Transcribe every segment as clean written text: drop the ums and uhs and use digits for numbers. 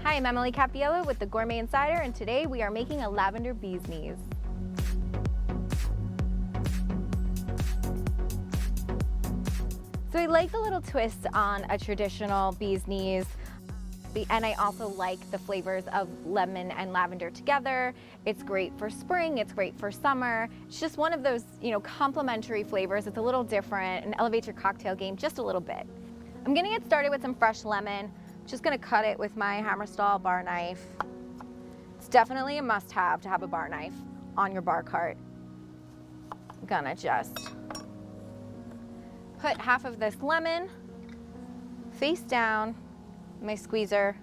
Hi, I'm Emily Cappiello with the Gourmet Insider, and today we are making a lavender bee's knees. So I like the little twist on a traditional bee's knees, and I also like the flavors of lemon and lavender together. It's great for spring, it's great for summer. It's just one of those, complementary flavors. It's a little different and elevates your cocktail game just a little bit. I'm gonna get started with some fresh lemon. Just gonna cut it with my hammer style bar knife. It's definitely a must-have to have a bar knife on your bar cart. I'm gonna just put half of this lemon face down in my squeezer.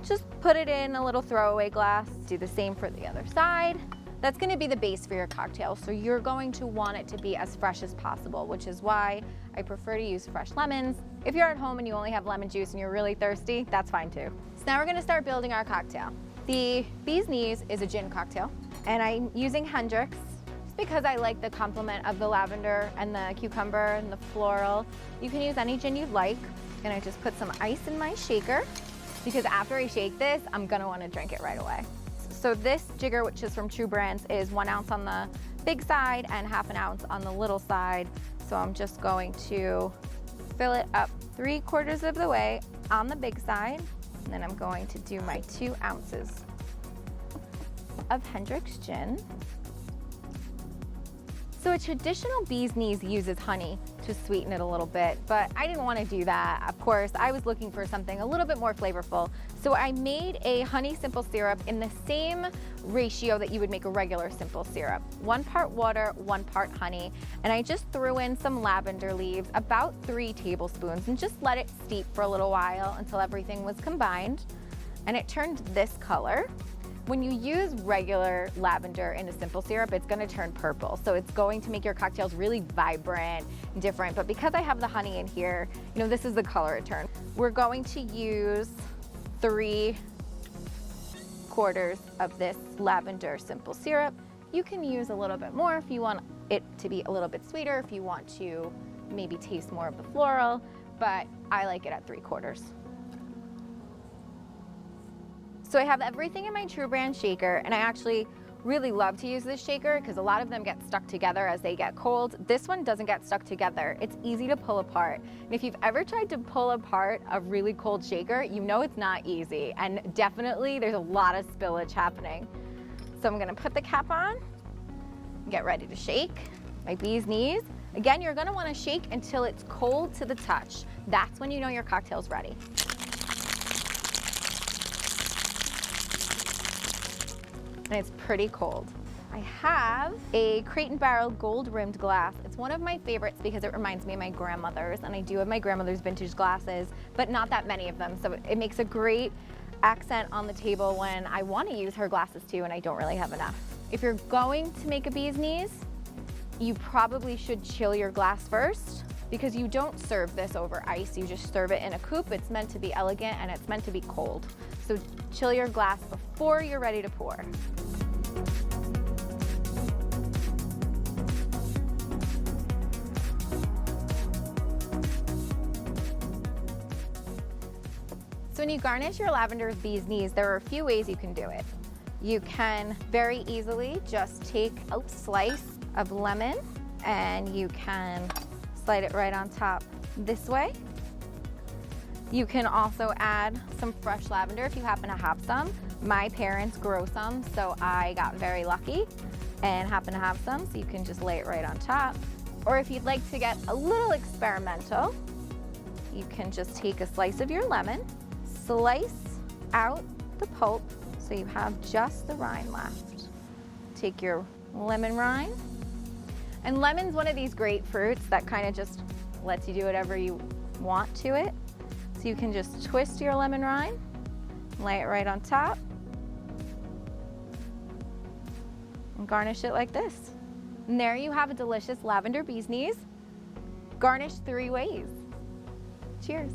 Just put it in a little throwaway glass. Do the same for the other side. That's gonna be the base for your cocktail, so you're going to want it to be as fresh as possible, which is why I prefer to use fresh lemons. If you're at home and you only have lemon juice and you're really thirsty, that's fine too. So now we're gonna start building our cocktail. The bee's knees is a gin cocktail, and I'm using Hendrick's just because I like the complement of the lavender and the cucumber and the floral. You can use any gin you'd like, and I just put some ice in my shaker because after I shake this, I'm gonna wanna drink it right away. So this jigger, which is from True Brands, is 1 ounce on the big side and ½ ounce on the little side. So I'm just going to fill it up 3/4 of the way on the big side. And then I'm going to do my 2 ounces of Hendrick's gin. So a traditional bee's knees uses honey to sweeten it a little bit, but I didn't want to do that. Of course, I was looking for something a little bit more flavorful. So I made a honey simple syrup in the same ratio that you would make a regular simple syrup. 1 part water, 1 part honey. And I just threw in some lavender leaves, about 3 tablespoons, and just let it steep for a little while until everything was combined. And it turned this color. When you use regular lavender in a simple syrup, it's gonna turn purple. So it's going to make your cocktails really vibrant and different. But because I have the honey in here, this is the color it turned. We're going to use 3/4 of this lavender simple syrup. You can use a little bit more if you want it to be a little bit sweeter, if you want to maybe taste more of the floral, but I like it at 3/4. So I have everything in my True Brand shaker, and I actually really love to use this shaker because a lot of them get stuck together as they get cold. This one doesn't get stuck together. It's easy to pull apart. And if you've ever tried to pull apart a really cold shaker, you know it's not easy, and definitely there's a lot of spillage happening. So I'm gonna put the cap on and get ready to shake my bee's knees. Again, you're gonna wanna shake until it's cold to the touch. That's when you know your cocktail's ready. And it's pretty cold. I have a Crate & Barrel gold rimmed glass. It's one of my favorites because it reminds me of my grandmother's, and I do have my grandmother's vintage glasses, but not that many of them. So it makes a great accent on the table when I want to use her glasses too and I don't really have enough. If you're going to make a bee's knees, you probably should chill your glass first because you don't serve this over ice. You just serve it in a coupe. It's meant to be elegant and it's meant to be cold. So chill your glass before you're ready to pour. So when you garnish your lavender bee's knees, there are a few ways you can do it. You can very easily just take a slice of lemon and you can slide it right on top this way. You can also add some fresh lavender if you happen to have some. My parents grow some, so I got very lucky and happen to have some, so you can just lay it right on top. Or if you'd like to get a little experimental, you can just take a slice of your lemon, slice out the pulp so you have just the rind left. Take your lemon rind. And lemon's one of these great fruits that kind of just lets you do whatever you want to it. So you can just twist your lemon rind, lay it right on top, and garnish it like this. And there you have a delicious lavender bee's knees, garnished 3 ways. Cheers.